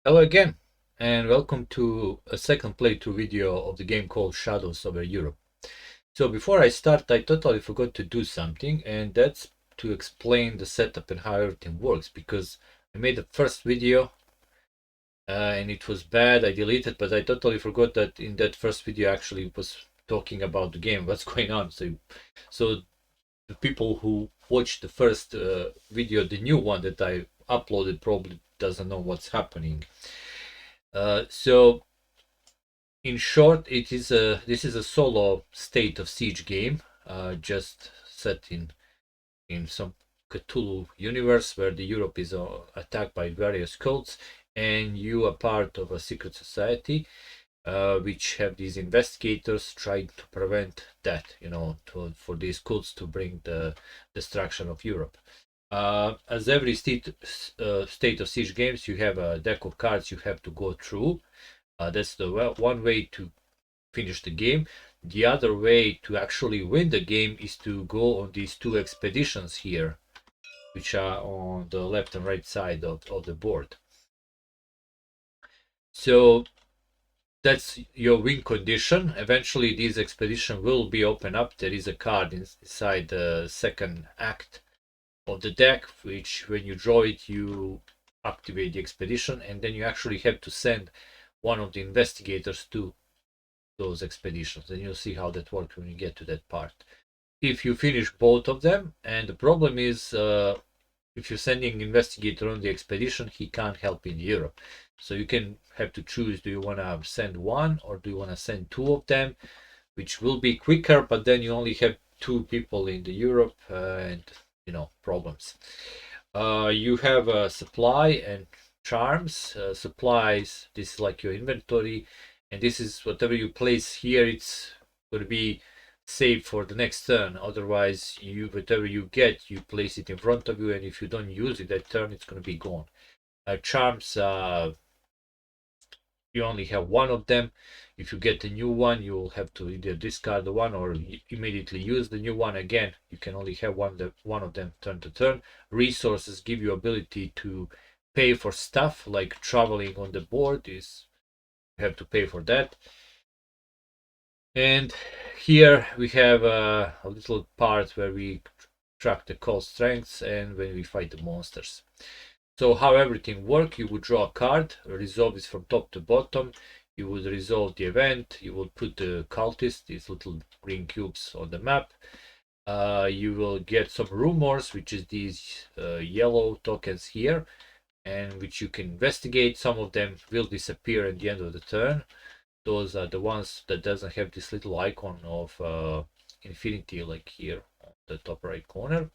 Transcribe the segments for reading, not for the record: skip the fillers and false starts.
Hello again, and welcome to a second playthrough video of the game called Shadows over Europe. So before I start, I totally forgot to do something, and that's to explain the setup and how everything works, because I made the first video and it was bad. I deleted, but I totally forgot that in that first video I actually was talking about the game, what's going on. So the people who watched the first video, the new one that I uploaded, probably doesn't know what's happening. So in short, this is a solo State of Siege game, just set in some Cthulhu universe where the Europe is attacked by various cults, and you are part of a secret society, which have these investigators trying to prevent that, for these cults to bring the destruction of Europe. As every State of Siege games, you have a deck of cards you have to go through. That's the one way to finish the game. The other way to actually win the game is to go on these two expeditions here, which are on the left and right side of the board. So that's your win condition. Eventually this expedition will be opened up. There is a card inside the second act of the deck, which when you draw it, you activate the expedition, and then you actually have to send one of the investigators to those expeditions, and you'll see how that works when you get to that part. If you finish both of them, and the problem is if you're sending investigator on the expedition, he can't help in Europe. So you can have to choose, do you want to send one or do you want to send two of them, which will be quicker, but then you only have two people in the Europe and problems. You have a supply and charms. Supplies, this is like your inventory, and this is whatever you place here, it's going to be saved for the next turn. Otherwise, whatever you get, you place it in front of you, and if you don't use it that turn, it's going to be gone. Charms, you only have one of them. If you get a new one, you will have to either discard the one or immediately use the new one. Again, you can only have one of them turn to turn. Resources give you ability to pay for stuff like traveling on the board. You have to pay for that. And here we have a little part where we track the call strengths and when we fight the monsters. So how everything works, you would draw a card, resolve this from top to bottom. You would resolve the event. You would put the cultists, these little green cubes, on the map. You will get some rumors, which is these yellow tokens here, and which you can investigate. Some of them will disappear at the end of the turn. Those are the ones that doesn't have this little icon of infinity, like here on the top right corner.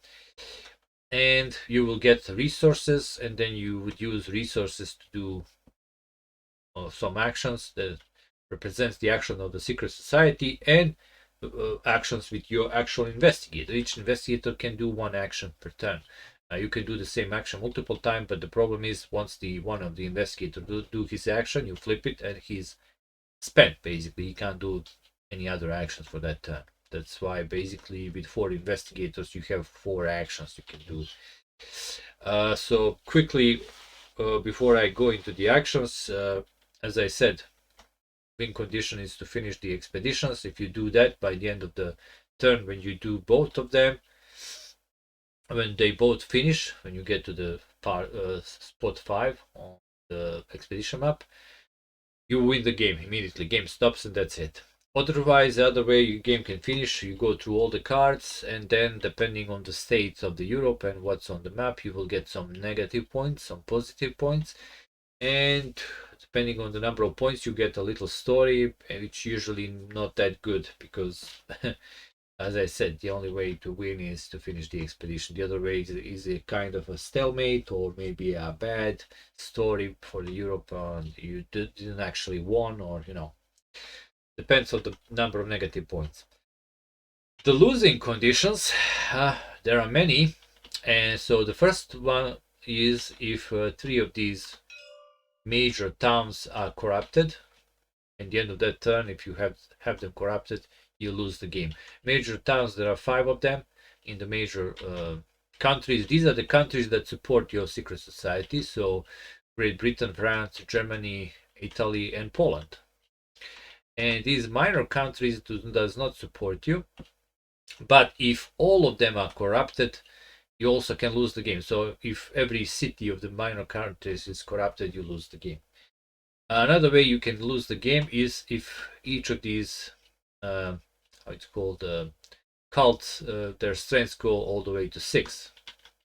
And you will get resources, and then you would use resources to do some actions that represents the action of the secret society, and actions with your actual investigator. Each investigator can do one action per turn. You can do the same action multiple times, but the problem is once one of the investigator do his action, you flip it and he's spent. Basically, he can't do any other actions for that turn. That's why basically with 4 investigators you have 4 actions you can do. So quickly, before I go into the actions, as I said, win condition is to finish the expeditions. If you do that by the end of the turn, when you do both of them, when they both finish, when you get to the spot 5 on the expedition map, you win the game immediately. Game stops and that's it. Otherwise, the other way your game can finish, you go through all the cards, and then depending on the state of the Europe and what's on the map, you will get some negative points, some positive points, and depending on the number of points, you get a little story, and it's usually not that good because as I said, the only way to win is to finish the expedition. The other way is a kind of a stalemate, or maybe a bad story for the Europe, and you didn't actually won, or depends on the number of negative points. The losing conditions, there are many, and so the first one is if 3 of these major towns are corrupted. At the end of that turn, if you have them corrupted, you lose the game. Major towns, there are 5 of them in the major countries. These are the countries that support your secret society. So Great Britain, France, Germany, Italy, and Poland. And these minor countries does not support you. But if all of them are corrupted, you also can lose the game. So if every city of the minor countries is corrupted, you lose the game. Another way you can lose the game is if each of these, how it's called, cults, their strengths go all the way to 6.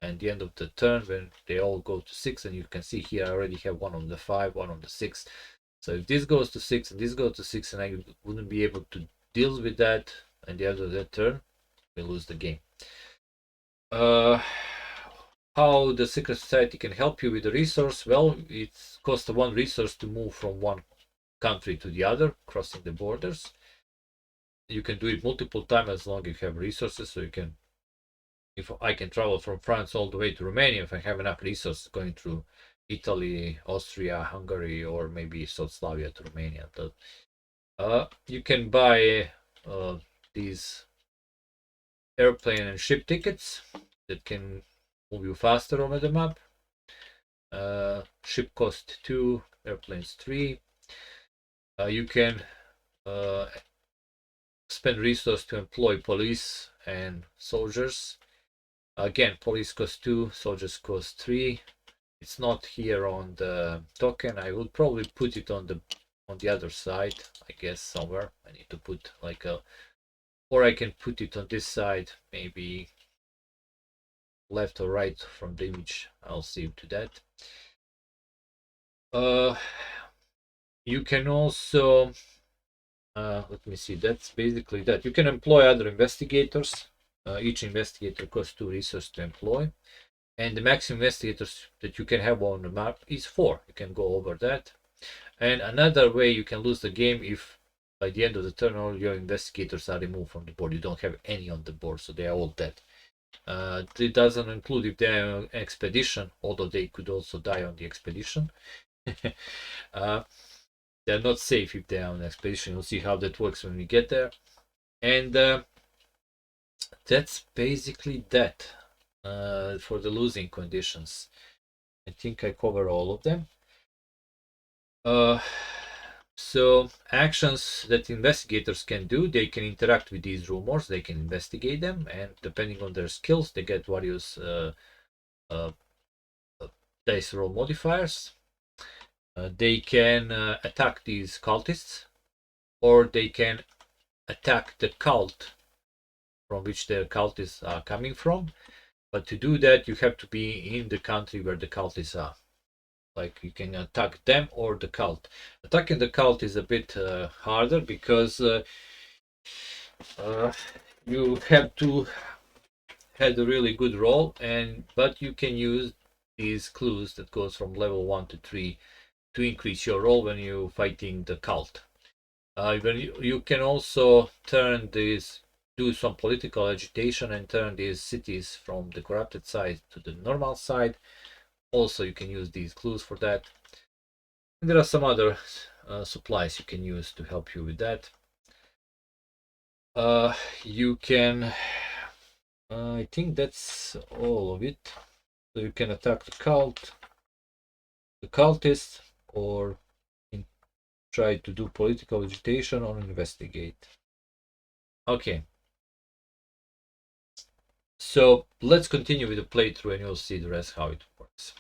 And the end of the turn, when they all go to 6, and you can see here I already have one on the 5, one on the 6. So if this goes to 6 and this goes to 6, and I wouldn't be able to deal with that, and the end of that turn, we lose the game. How the secret society can help you with the resource? Well, it costs 1 resource to move from one country to the other, crossing the borders. You can do it multiple times as long as you have resources. So you can, if I can travel from France all the way to Romania, if I have enough resources going through Italy, Austria, Hungary, or maybe South Slavia to Romania. You can buy these airplane and ship tickets that can move you faster over the map. Ship cost 2, airplanes 3. You can spend resources to employ police and soldiers. Again, police cost 2, soldiers cost 3. It's not here on the token. I will probably put it on the other side, I guess, somewhere. I need to put like a, or I can put it on this side, maybe left or right from the image. I'll see to that. You can also let me see, that's basically that. You can employ other investigators. Each investigator costs 2 resources to employ, and the maximum investigators that you can have on the map is 4. You can go over that. And another way you can lose the game if by the end of the turn all your investigators are removed from the board. You don't have any on the board, so they are all dead. It doesn't include if they are on expedition, although they could also die on the expedition. They're not safe if they're on expedition. You'll see how that works when we get there. And that's basically that for the losing conditions. I think I cover all of them. So actions that investigators can do, they can interact with these rumors, they can investigate them, and depending on their skills, they get various dice roll modifiers. They can attack these cultists, or they can attack the cult from which their cultists are coming from. But to do that, you have to be in the country where the cultists are. Like you can attack them or the cult. Attacking the cult is a bit harder because you have to have a really good roll, but you can use these clues that goes from level 1 to 3 to increase your roll when you're fighting the cult. You can also turn these, do some political agitation and turn these cities from the corrupted side to the normal side. Also, you can use these clues for that. And there are some other supplies you can use to help you with that. You can, I think that's all of it. So you can attack the cult, the cultists, or try to do political agitation or investigate. Okay. So let's continue with the playthrough and you'll see the rest how it works.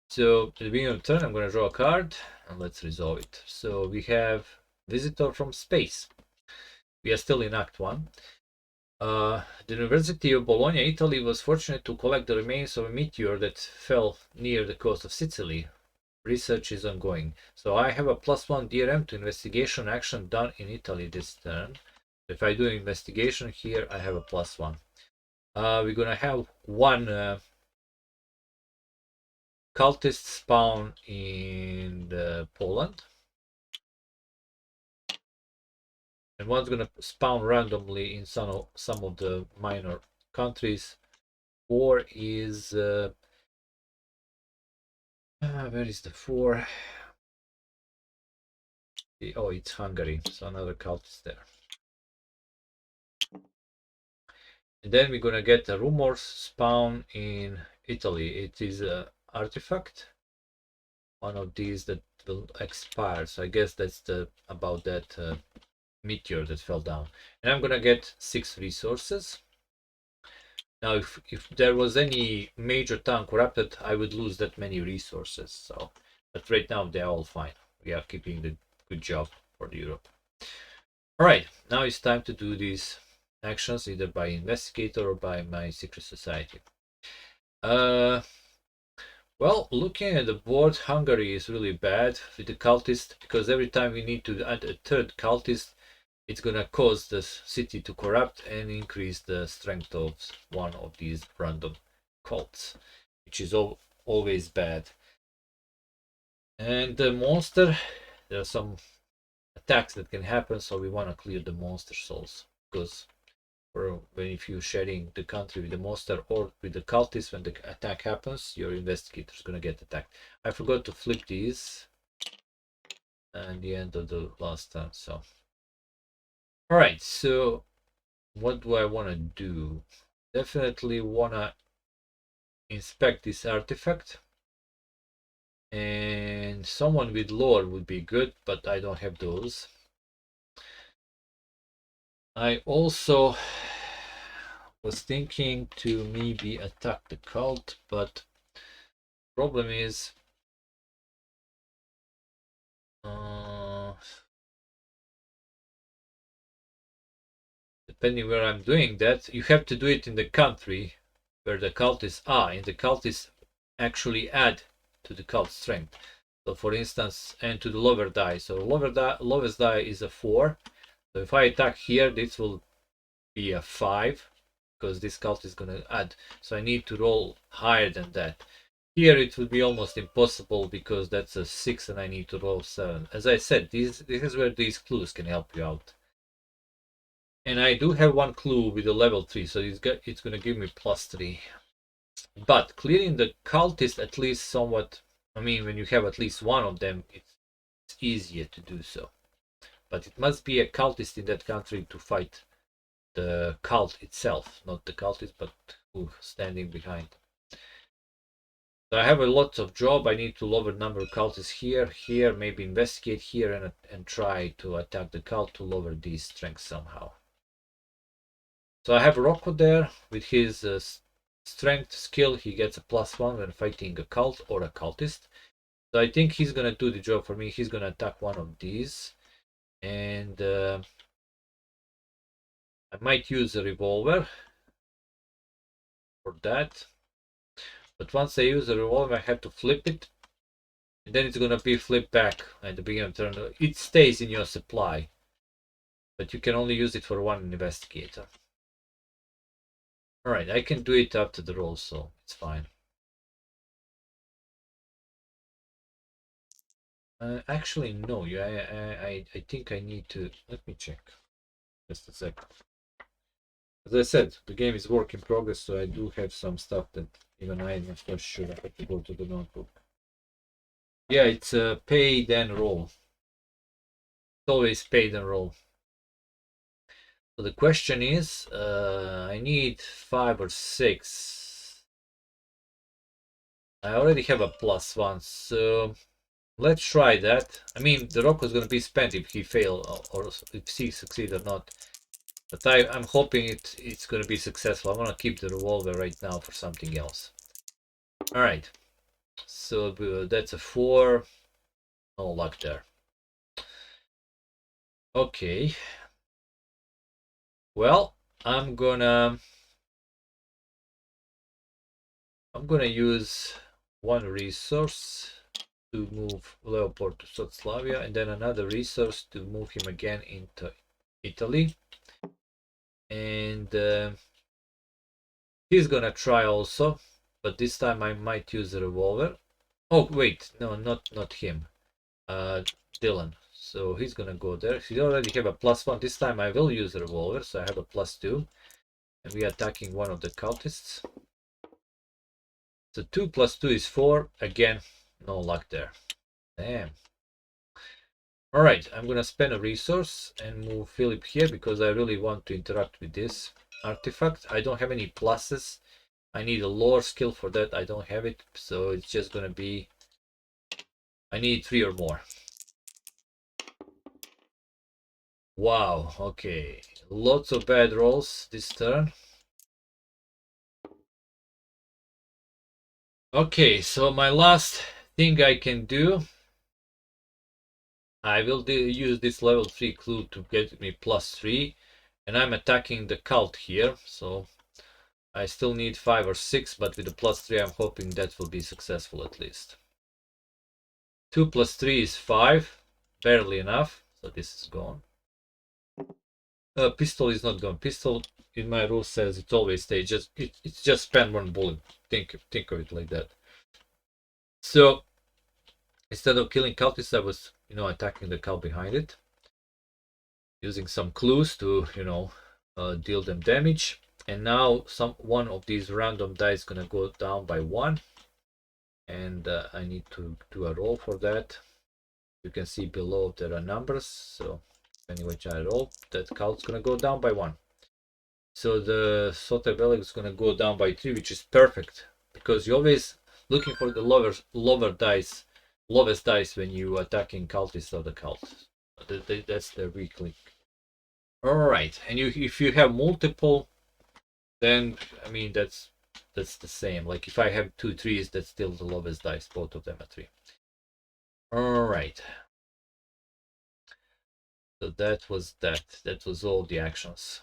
So at the beginning of the turn, I'm going to draw a card and let's resolve it. So we have Visitor from Space. We are still in Act 1. The University of Bologna, Italy, was fortunate to collect the remains of a meteor that fell near the coast of Sicily. Research is ongoing. So I have a +1 DRM to investigation action done in Italy this turn. If I do an investigation here, I have a +1. We're gonna have 1 cultist spawn in Poland, and one's gonna spawn randomly in some of the minor countries. 4 is where is the 4? Oh, it's Hungary, so another cultist there. And then we're gonna get a rumors spawn in Italy. It is an artifact. one of these that will expire. So I guess that's the about that meteor that fell down. And I'm gonna get 6 resources. Now, if there was any major town corrupted, I would lose that many resources. So, but right now they're all fine. We are keeping the good job for the Europe. All right, now it's time to do these actions either by investigator or by my secret society. Well, looking at the board, Hungary is really bad with the cultist, because every time we need to add a third cultist, it's gonna cause the city to corrupt and increase the strength of one of these random cults, which is always bad. And the monster, there are some attacks that can happen, so we want to clear the monster souls, because when if you're sharing the country with the monster or with the cultist, when the attack happens, your investigator is gonna get attacked. I forgot to flip these at the end of the last time, so all right. So what do I want to do? Definitely want to inspect this artifact, and someone with lore would be good, but I don't have those. I also was thinking to maybe attack the cult, but problem is depending where I'm doing that, you have to do it in the country where the cultists are, and the cultists actually add to the cult strength. So for instance, and to the lower die. So lowest die is a 4. So if I attack here, this will be a 5, because this cult is going to add. So I need to roll higher than that. Here it would be almost impossible, because that's a 6 and I need to roll 7. As I said, this is where these clues can help you out. And I do have one clue with a level 3, so it's going to give me +3. But clearing the cultist at least somewhat, I mean, when you have at least one of them, it's easier to do so. But it must be a cultist in that country to fight the cult itself, not the cultist, but who standing behind. So I have a lot of job. I need to lower number of cultists here, maybe investigate here and try to attack the cult to lower these strengths somehow. So I have Rocco there with his strength skill. He gets a +1 when fighting a cult or a cultist. So I think he's gonna do the job for me. He's gonna attack one of these, and I might use a revolver for that. But once I use a revolver, I have to flip it, and then it's gonna be flipped back at the beginning of the turn. It stays in your supply, but you can only use it for one investigator. All right, I can do it after the roll, so it's fine. Actually, no. I think I need to. Let me check. Just a sec. As I said, the game is work in progress, so I do have some stuff that even I am not sure. I have to go to the notebook. Yeah, it's a pay then roll. It's always pay then roll. So the question is, I need 5 or 6. I already have a +1, so let's try that. I mean, the rock is going to be spent if he fail or if he succeed or not. But I'm hoping it's going to be successful. I want to keep the revolver right now for something else. All right. So that's a 4. No luck there. Okay. Well, I'm gonna use one resource to move Leopold to South and then another resource to move him again into Italy. And he's gonna try also, but this time I might use a revolver. Oh wait, no, not him. Dylan. So he's gonna go there. He already have a +1. This time I will use a revolver, so I have a +2. And we are attacking one of the cultists. So 2 + 2 is 4. Again, no luck there. Damn. Alright, I'm gonna spend a resource and move Philip here because I really want to interact with this artifact. I don't have any pluses. I need a lore skill for that. I don't have it. So it's just gonna be I need 3 or more. Wow, okay. Lots of bad rolls this turn. Okay, so my last thing I can do, I will use this level 3 clue to get me +3, and I'm attacking the cult here, so I still need 5 or 6, but with the +3 I'm hoping that will be successful at least. 2 + 3 is 5, barely enough, so this is gone. Pistol is not gone. Pistol in my rule says it always stays. It's just spend 1 bullet. Think of it like that. So instead of killing cultists, I was attacking the cult behind it, using some clues to deal them damage. And now one of these random dice is gonna go down by 1, and I need to do a roll for that. You can see below there are numbers, so anyway I roll, that cult's gonna go down by 1. So the Soterbelek is gonna go down by 3, which is perfect, because you're always looking for the lowest dice when you attacking cultists of the cult. That's the weak link. All right, and if you have multiple, then I mean that's the same. Like if I have 2 3s, that's still the lowest dice. Both of them are 3. All right. So that was that. That was all the actions.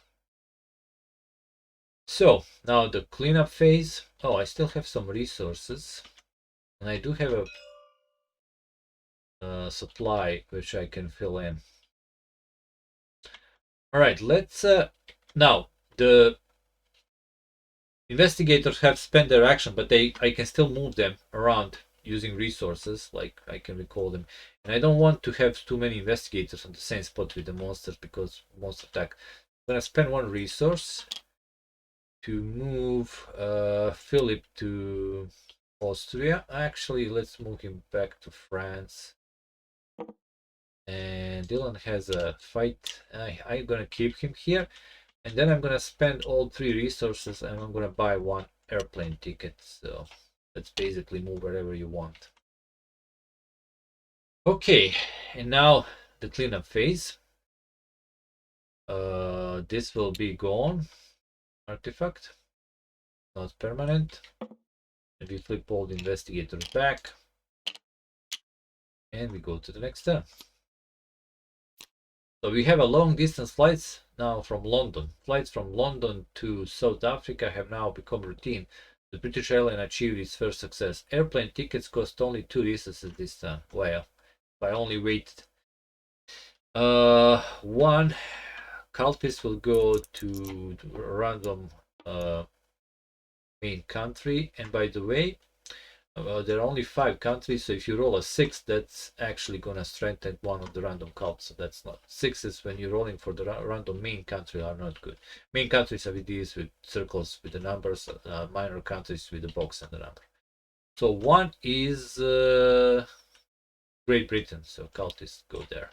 So now the cleanup phase. Oh, I still have some resources, and I do have a supply which I can fill in. All right, let's now the investigators have spent their action, but I can still move them around using resources, like I can recall them. And I don't want to have too many investigators on the same spot with the monsters, because monster attack. I'm gonna spend 1 resource to move Philip to Austria. Actually, let's move him back to France. And Dylan has a fight. I'm gonna keep him here, and then I'm gonna spend all 3 resources, and I'm gonna buy 1 airplane ticket. So let's basically move wherever you want. Okay, and now the cleanup phase. This will be gone. Artifact, not permanent. And we flip all the investigators back, and we go to the next turn. So we have a long distance flights now from London. Flights from London to South Africa have now become routine. The British airline achieved its first success. Airplane tickets cost only 2 resources this time. Well, if I only waited. 1 cultist will go to a random main country. And by the way, there are only 5 countries, so if you roll a 6, that's actually gonna strengthen one of the random cults. So that's not 6s when you're rolling for the random main country are not good. Main countries are with these with circles with the numbers, minor countries with the box and the number. So 1 is Great Britain, so cultists go there.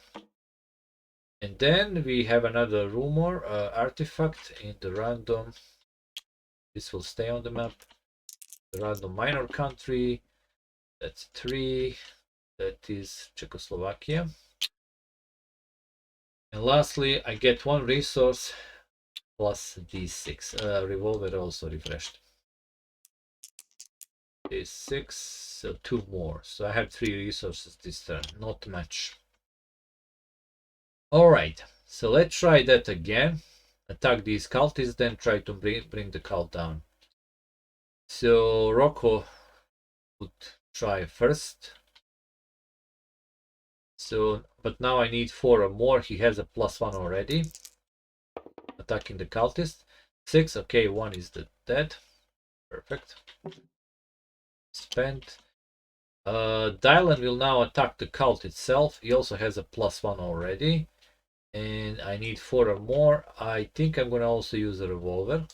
And then we have another rumor artifact in the random. This will stay on the map. The random minor country. That's 3. That is Czechoslovakia. And lastly, I get 1 resource plus D6. Revolver also refreshed. D6, so 2 more. So I have 3 resources this turn, not much. Alright, so let's try that again. Attack these cultists, then try to bring the cult down. So Rocco would try first. So, but now I need 4 or more. He has a +1 already. Attacking the cultist. 6, okay, 1 is dead. Perfect. Spent. Dylan will now attack the cult itself. He also has a +1 already. And I need 4 or more. I think I'm gonna also use a revolver.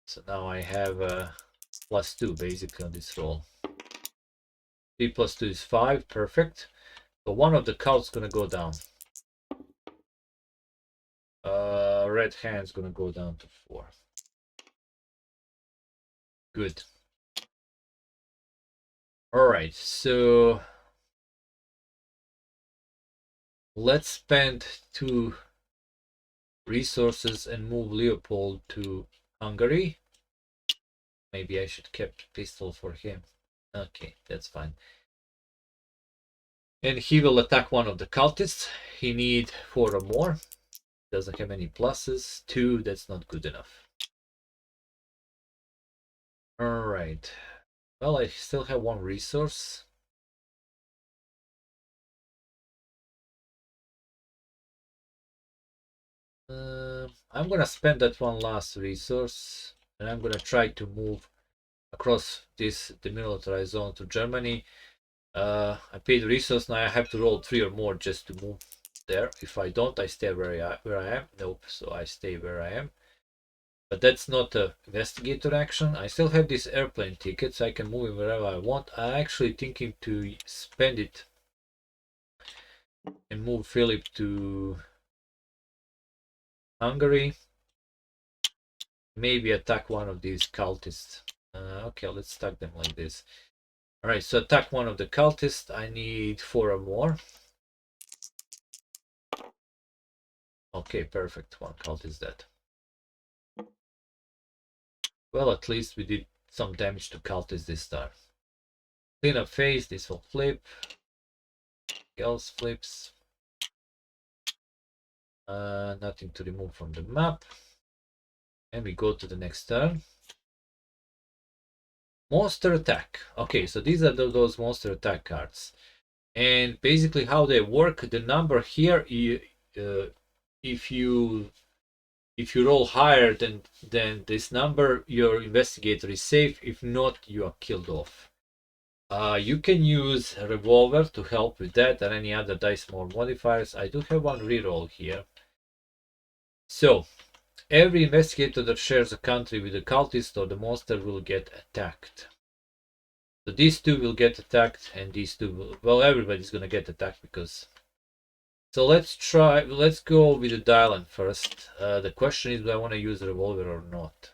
So now I have a +2 basically on this roll. 3 + 2 is 5, perfect. So one of the cults gonna go down. Red hand's gonna go down to 4. Good. All right, so let's spend 2 resources and move Leopold to Hungary. Maybe I should keep pistol for him. Okay, that's fine. And he will attack one of the cultists. He need 4 or more. Doesn't have any pluses. 2, that's not good enough. All right. Well, I still have 1 resource. I'm gonna spend that 1 last resource, and I'm gonna try to move across this demilitarized zone to Germany. I paid resource, now I have to roll 3 or more just to move there. If I don't, I stay where I am. Nope, so I stay where I am. But that's not a investigator action. I still have this airplane ticket, so I can move it wherever I want. I'm actually thinking to spend it and move Philip to Hungary. Maybe attack one of these cultists. Okay, let's attack them like this. All right, so attack one of the cultists. I need 4 or more. Okay, perfect. 1 cult is dead. Well, at least we did some damage to cultists this time. Clean up phase. This will flip. Else flips. Nothing to remove from the map. And we go to the next turn. Monster attack. Okay, so these are those monster attack cards. And basically how they work, the number here, if you roll higher than this number, your investigator is safe. If not, you are killed off. You can use a revolver to help with that, and any other dice more modifiers. I do have 1 reroll here. So every investigator that shares a country with a cultist or the monster will get attacked. So these 2 will get attacked, and these 2 will, well, everybody's gonna get attacked because. So let's go with the Dylan first. The question is, do I want to use a revolver or not?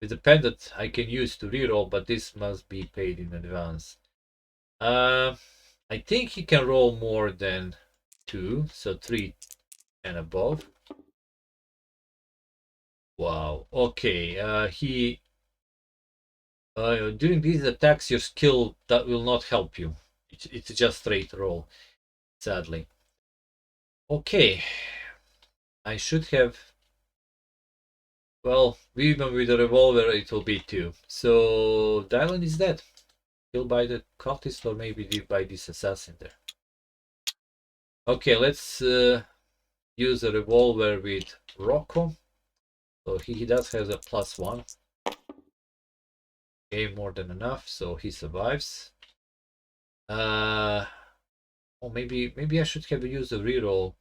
With the pendant I can use to reroll, but this must be paid in advance. I think he can roll more than 2, so 3 and above. Wow. Okay. During these attacks, your skill that will not help you. It's just straight roll, sadly. Okay. I should have. Well, even with a revolver, it will be 2. So Dylan is dead. Killed by the cultist, or maybe by this assassin there. Okay, let's use a revolver with Rocco. So he does have a +1. Okay, more than enough, so he survives. Oh, maybe I should have used a reroll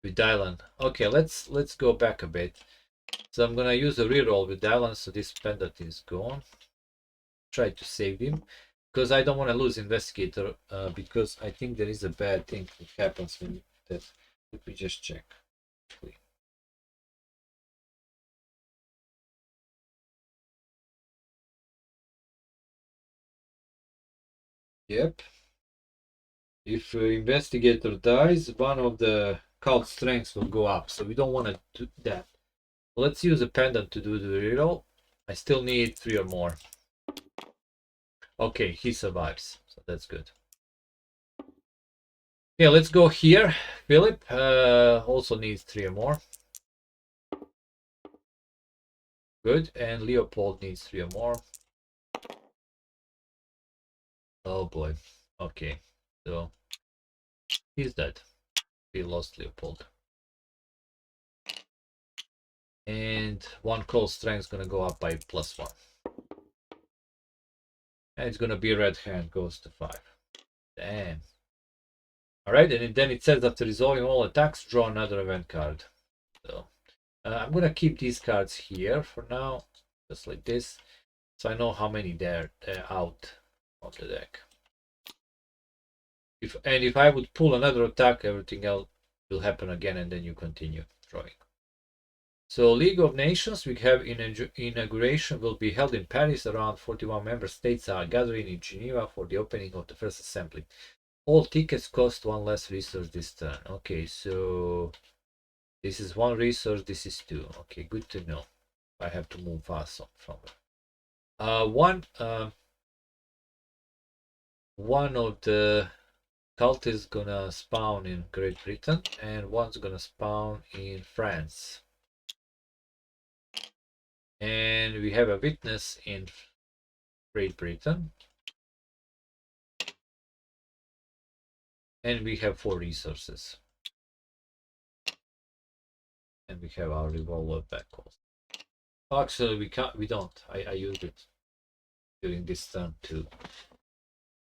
with Dylan. Okay, let's go back a bit. So I'm gonna use a reroll with Dylan, so this pendant is gone. Try to save him, because I don't want to lose investigator, because I think there is a bad thing that happens when that. Let me just check. Yep. If investigator dies, one of the cult strengths will go up, so we don't want to do that. Let's use a pendant to do the reroll. I still need 3 or more. Okay, he survives, so that's good. Yeah, let's go here. Philip also needs 3 or more. Good, and Leopold needs 3 or more. Oh boy. Okay, so he's dead. We lost Leopold. And 1 cold strength is gonna go up by +1. And it's gonna be red hand goes to 5. Damn. Alright, and then it says after resolving all attacks, draw another event card. So I'm gonna keep these cards here for now, just like this, so I know how many they're out of the deck. If I would pull another attack, everything else will happen again, and then you continue drawing. So League of Nations, we have inauguration will be held in Paris. Around 41 member states are gathering in Geneva for the opening of the first assembly. All tickets cost one less resource this turn. Okay, so this is one resource, this is two. Okay, good to know. I have to move fast from one of the cult is gonna spawn in Great Britain and one's gonna spawn in France. And we have a witness in Great Britain. And we have 4 resources. And we have our revolver back also. Actually, we don't. I used it during this turn to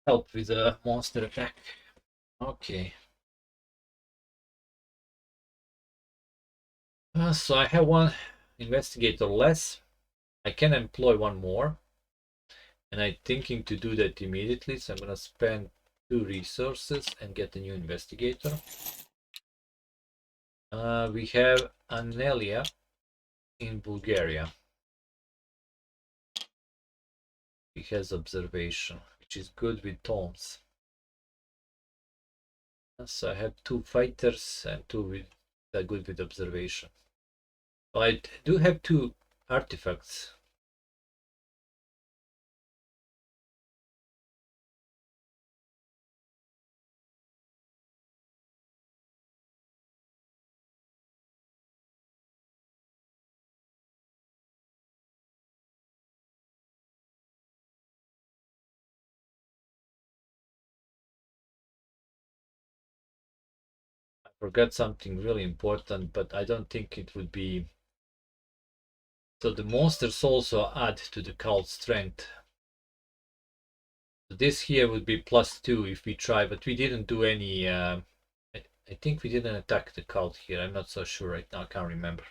help with a monster attack. Okay. So I have one investigator less. I can employ one more. And I'm thinking to do that immediately. So I'm going to spend 2 resources and get a new investigator. We have Anelia in Bulgaria. He has observation, which is good with tomes. So I have 2 fighters and 2 that are good with observation. Well, I do have 2 artifacts. I forgot something really important, but I don't think it would be. So the monsters also add to the cult strength. So this here would be +2 if we try, but we didn't do any. I think we didn't attack the cult here. I'm not so sure right now. I can't remember.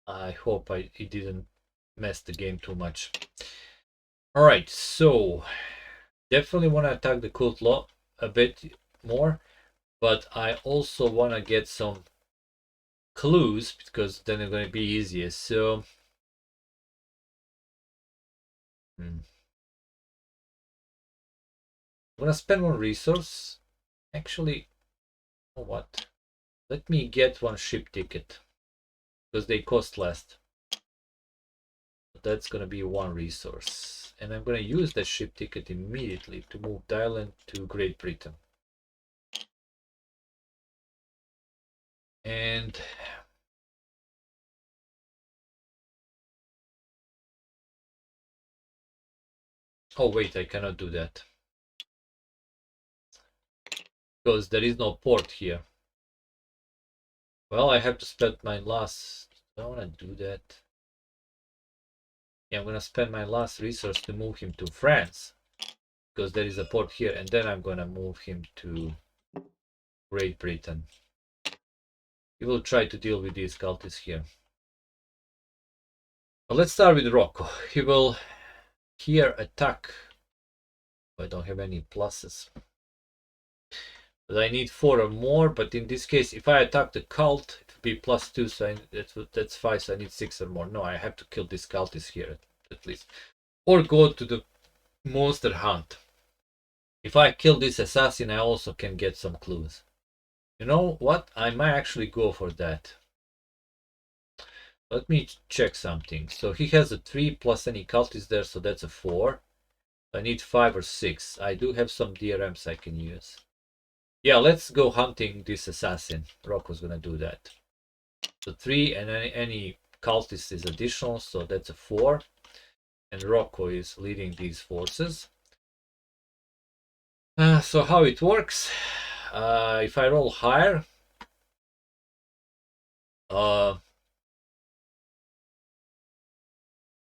I hope it didn't mess the game too much. All right, so definitely want to attack the cult law a bit more, but I also want to get some clues because then it's going to be easier. So I'm going to spend one resource. Actually, you know what? Let me get one ship ticket because they cost less. That's going to be one resource. And I'm going to use that ship ticket immediately to move Dylan to Great Britain. And oh wait, I cannot do that because there is no port here. Well, I have to spend my last. I don't want to do that. Yeah, I'm gonna spend my last resource to move him to France because there is a port here, and then I'm gonna move him to Great Britain. We will try to deal with these cultists here. But let's start with Rocco. He will here attack. I don't have any pluses. But I need 4 or more, but in this case, if I attack the cult, it will be +2, so that's 5, so I need 6 or more. No, I have to kill this cultist here, at least. Or go to the monster hunt. If I kill this assassin, I also can get some clues. You know what? I might actually go for that. Let me check something. So he has a 3 plus any cultist there, so that's a 4. I need 5 or 6. I do have some DRMs I can use. Yeah, let's go hunting this assassin. Rocco's gonna do that. So 3 and any cultist is additional, so that's a 4. And Rocco is leading these forces. So how it works? If I roll higher, the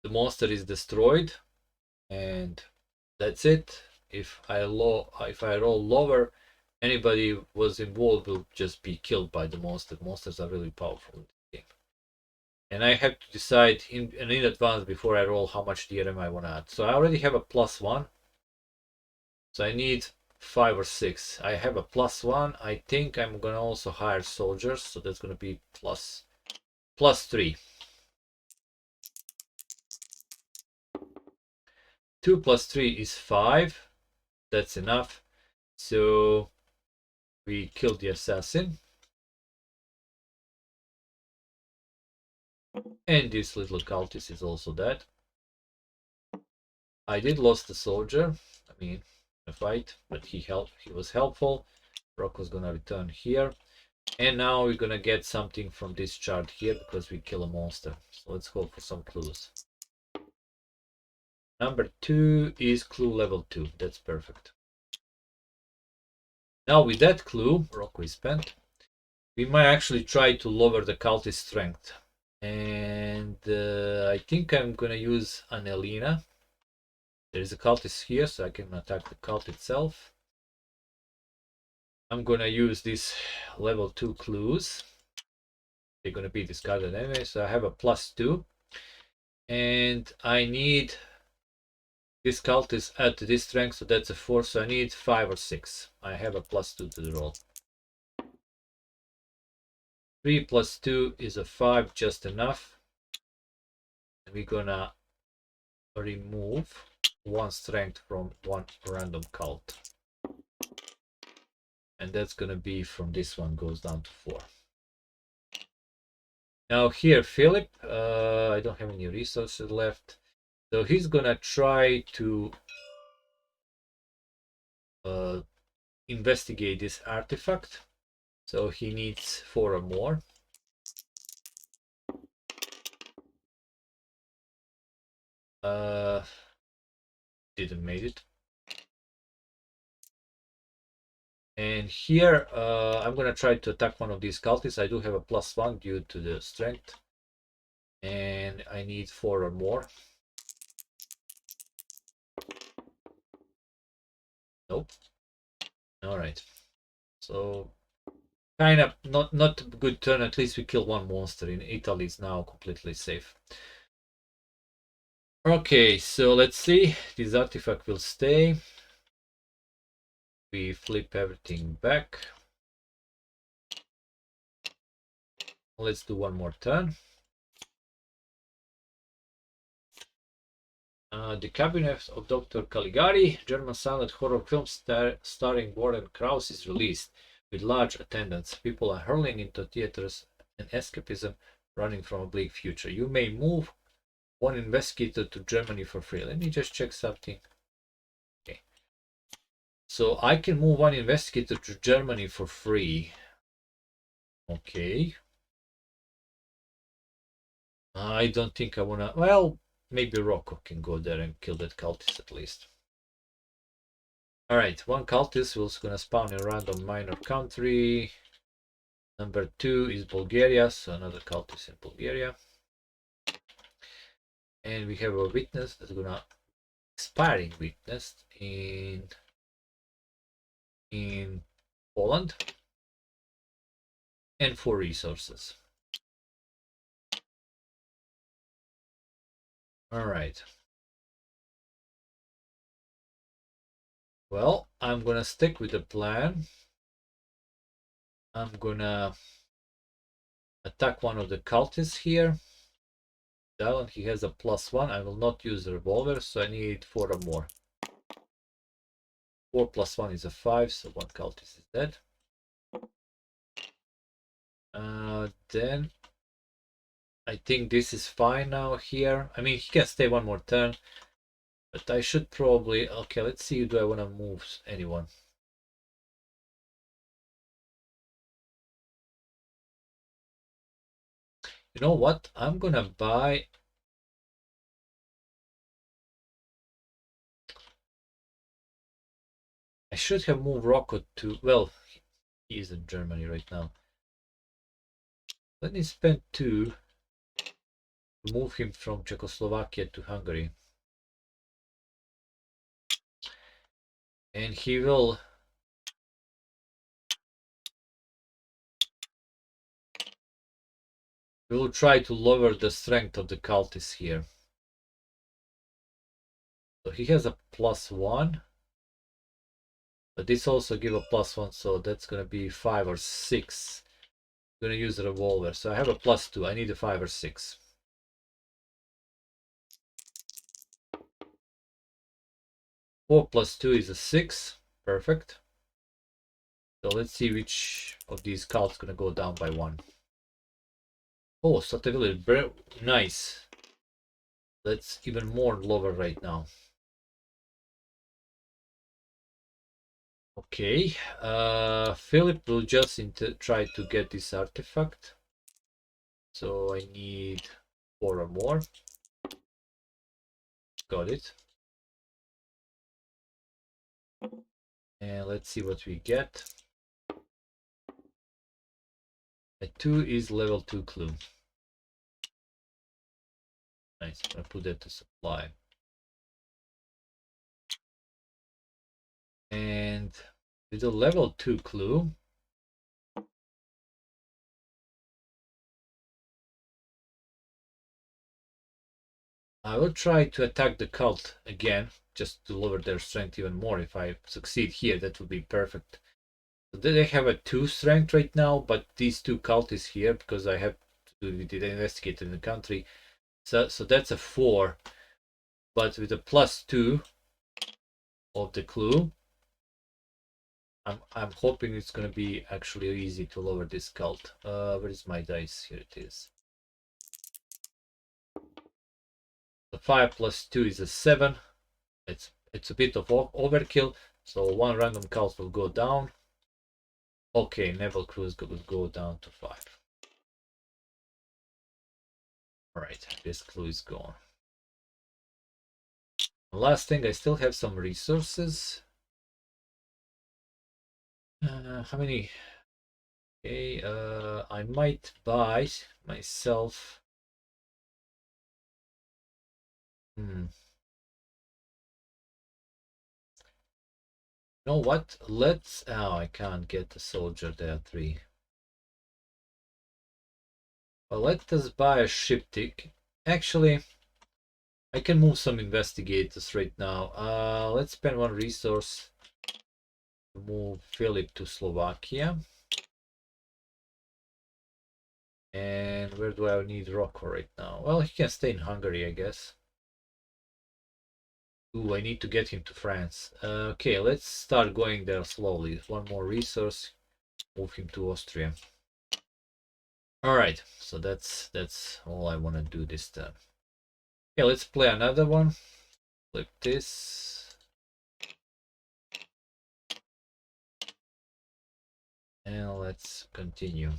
monster is destroyed, and that's it. If I roll lower, anybody was involved will just be killed by the monster. Monsters are really powerful in this game. And I have to decide in advance before I roll how much DRM I want to add. So I already have a +1. So I need 5 or 6. I have a +1. I think I'm gonna also hire soldiers, so that's gonna be +3. 2 + 3 is 5. That's enough. So we killed the assassin. And this little cultist is also dead. I did lost the soldier. I mean, a fight, but he was helpful. Rocco's gonna return here. And now we're gonna get something from this chart here because we kill a monster. So let's hope for some clues. Number 2 is clue level 2. That's perfect. Now with that clue, Rocco is spent, we might actually try to lower the cultist strength. And I think I'm gonna use an Elena. There is a cultist here, so I can attack the cult itself. I'm gonna use these level 2 clues. They're gonna be discarded anyway, so I have a +2. And I need this cultist at this strength, so that's a 4, so I need 5 or 6. I have a +2 to the roll. 3 + 2 is a 5, just enough. And we're gonna remove 1 strength from 1 random cult. And that's gonna be from this one goes down to 4. Now here, Philip, I don't have any resources left. So he's gonna try to investigate this artifact. So he needs 4 or more. Didn't made it. And here I'm gonna try to attack one of these cultists. I do have a +1 due to the strength. And I need 4 or more. Nope. All right. So kind of not a good turn. At least we kill one monster. In Italy is now completely safe. Okay, so let's see. This artifact will stay. We flip everything back. Let's do one more turn. The Cabinet of Dr. Caligari, German silent horror film starring Warren Krauss, is released with large attendance. People are hurling into theaters and escapism, running from a bleak future. You may move one investigator to Germany for free. Let me just check something. Okay. So I can move one investigator to Germany for free. Okay. I don't think I wanna. Well, maybe Rocco can go there and kill that cultist at least. Alright, one cultist was gonna spawn in a random minor country. Number 2 is Bulgaria, so another cultist in Bulgaria. And we have a witness that's gonna expiring witness in Poland. And 4 resources. Alright. Well, I'm gonna stick with the plan. I'm gonna attack one of the cultists here. That one, he has a +1. I will not use the revolver, so I need 4 or more. 4 + 1 is a 5, so one cultist is dead. Then I think this is fine now here. I mean, he can stay one more turn, but I should probably... Okay, let's see. Do I want to move anyone? You know what? I'm gonna buy... I should have moved Rocco to... Well, he is in Germany right now. Let me spend 2 to move him from Czechoslovakia to Hungary. And he will... We will try to lower the strength of the cultists here. So he has a +1. But this also give a +1, so that's gonna be 5 or 6. I'm gonna use a revolver. So I have a +2. I need a 5 or 6. 4 + 2 is a 6. Perfect. So let's see which of these cults gonna go down by 1. Oh, Sottaville, very nice. That's even more lower right now. Okay, Philip will just try to get this artifact. So I need 4 or more. Got it. And let's see what we get. A 2 is level 2 clue. Nice. I'm gonna put that to supply. And with a level 2 clue, I will try to attack the cult again, just to lower their strength even more. If I succeed here, that would be perfect. So they have a 2 strength right now, but these 2 cultists here, because I have to do the investigate in the country. So that's a 4. But with a +2 of the clue, I'm hoping it's gonna be actually easy to lower this cult. Where is my dice? Here it is. The 5 + 2 is a 7. It's a bit of overkill, so 1 random cult will go down. Okay, Naval Cruise will go down to 5. Alright, this clue is gone. Last thing, I still have some resources. How many? Okay, I might buy myself. You know what? Let's. Oh, I can't get a soldier there. 3. Well, let us buy a ship tick. Actually, I can move some investigators right now. Let's spend 1 resource to move Philip to Slovakia. And where do I need Rocco right now? Well, he can stay in Hungary, I guess. Ooh, I need to get him to France. Okay, let's start going there slowly. 1 more resource, move him to Austria. Alright, so that's all I want to do this time. Okay, let's play another one. Flip this. And let's continue.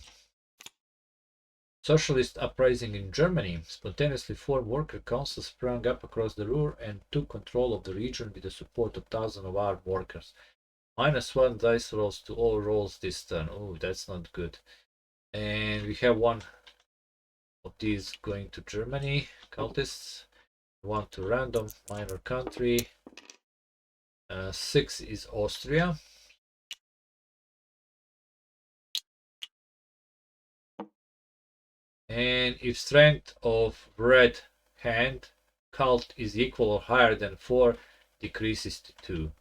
Socialist uprising in Germany. Spontaneously formed worker councils sprang up across the Ruhr and took control of the region with the support of thousands of armed workers. -1 dice rolls to all rolls this turn. Oh, that's not good. And we have 1 of these going to Germany, cultists. 1 to random, minor country. 6 is Austria. And if strength of red hand cult is equal or higher than 4, decreases to 2.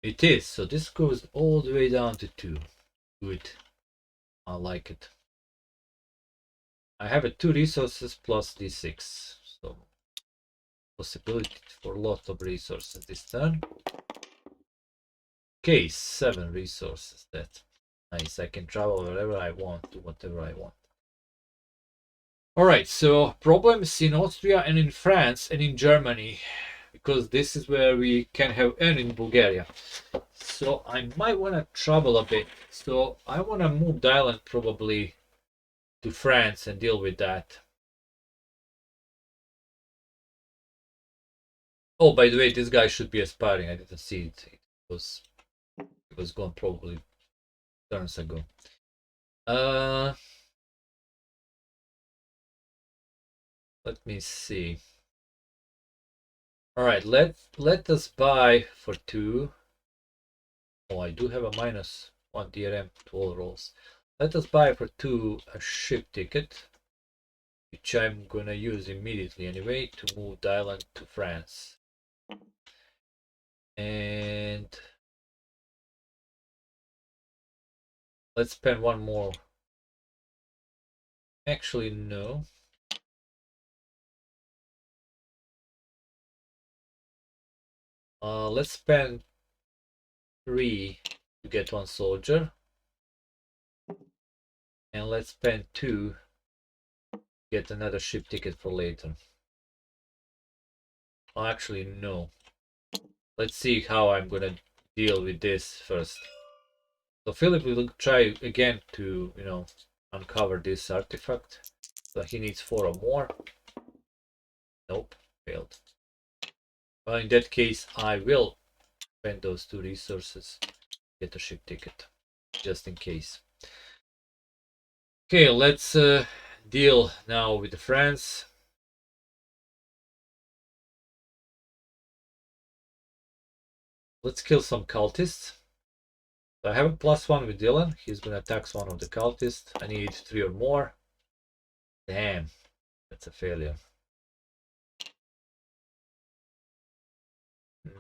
It is, so this goes all the way down to 2. Good. I like it. I have a 2 resources plus d6, so possibility for a lot of resources this turn. Okay, 7 resources. That's nice. I can travel wherever I want, do whatever I want. Alright, so problems in Austria and in France and in Germany, because this is where we can have, and in Bulgaria. So I might want to travel a bit. So I want to move the island probably to France and deal with that. Oh, by the way, this guy should be aspiring. I didn't see it. It was gone probably turns ago. Let me see. All right, let us buy for 2. Oh, I do have a -1 DRM to all rolls. Let us buy for 2 a ship ticket, which I'm gonna use immediately anyway to move the island to France. And let's spend one more. Actually, no. Let's spend 3 to get 1 soldier. And let's spend 2 to get another ship ticket for later. Oh, actually, no. Let's see how I'm gonna deal with this first. So Philip will try again to, uncover this artifact. So he needs 4 or more. Nope, failed. Well, in that case, I will spend those 2 resources, get a ship ticket, just in case. Okay, let's deal now with the France. Let's kill some cultists. So I have a +1 with Dylan. He's gonna attack one of the cultists. I need 3 or more. Damn, that's a failure.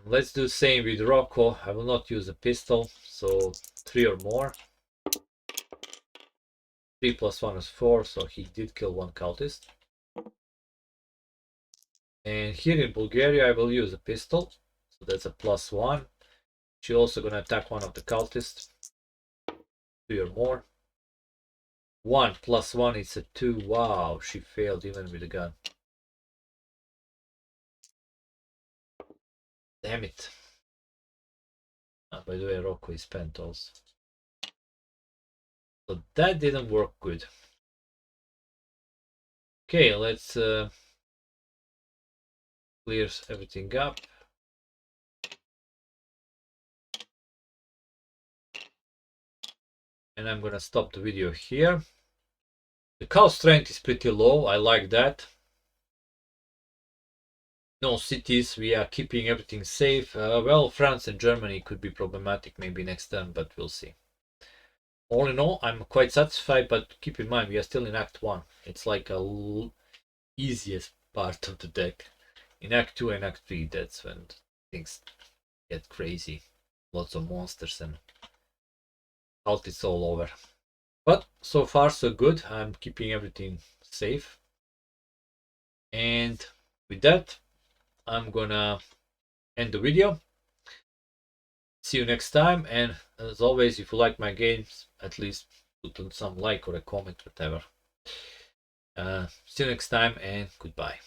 Let's do the same with Rocco. I will not use a pistol, so 3 or more. 3 + 1 is 4, so he did kill 1 cultist. And here in Bulgaria, I will use a pistol, so that's a +1. She's also gonna attack one of the cultists. 3 or more. 1 + 1 is a 2. Wow, she failed even with a gun. Damn it. By the way, Rocco is spent also. So that didn't work good. Okay, let's clear everything up. And I'm gonna stop the video here. The cult strength is pretty low. I like that. No cities. We are keeping everything safe. Well, France and Germany could be problematic maybe next turn, but we'll see. All in all, I'm quite satisfied, but keep in mind we are still in Act 1. It's like a easiest part of the deck. In Act 2 and Act 3, that's when things get crazy. Lots of monsters and cultists all over. But so far so good. I'm keeping everything safe. And with that, I'm gonna end the video. See you next time, and as always, if you like my games, at least put on some like or a comment, whatever. See you next time, and goodbye.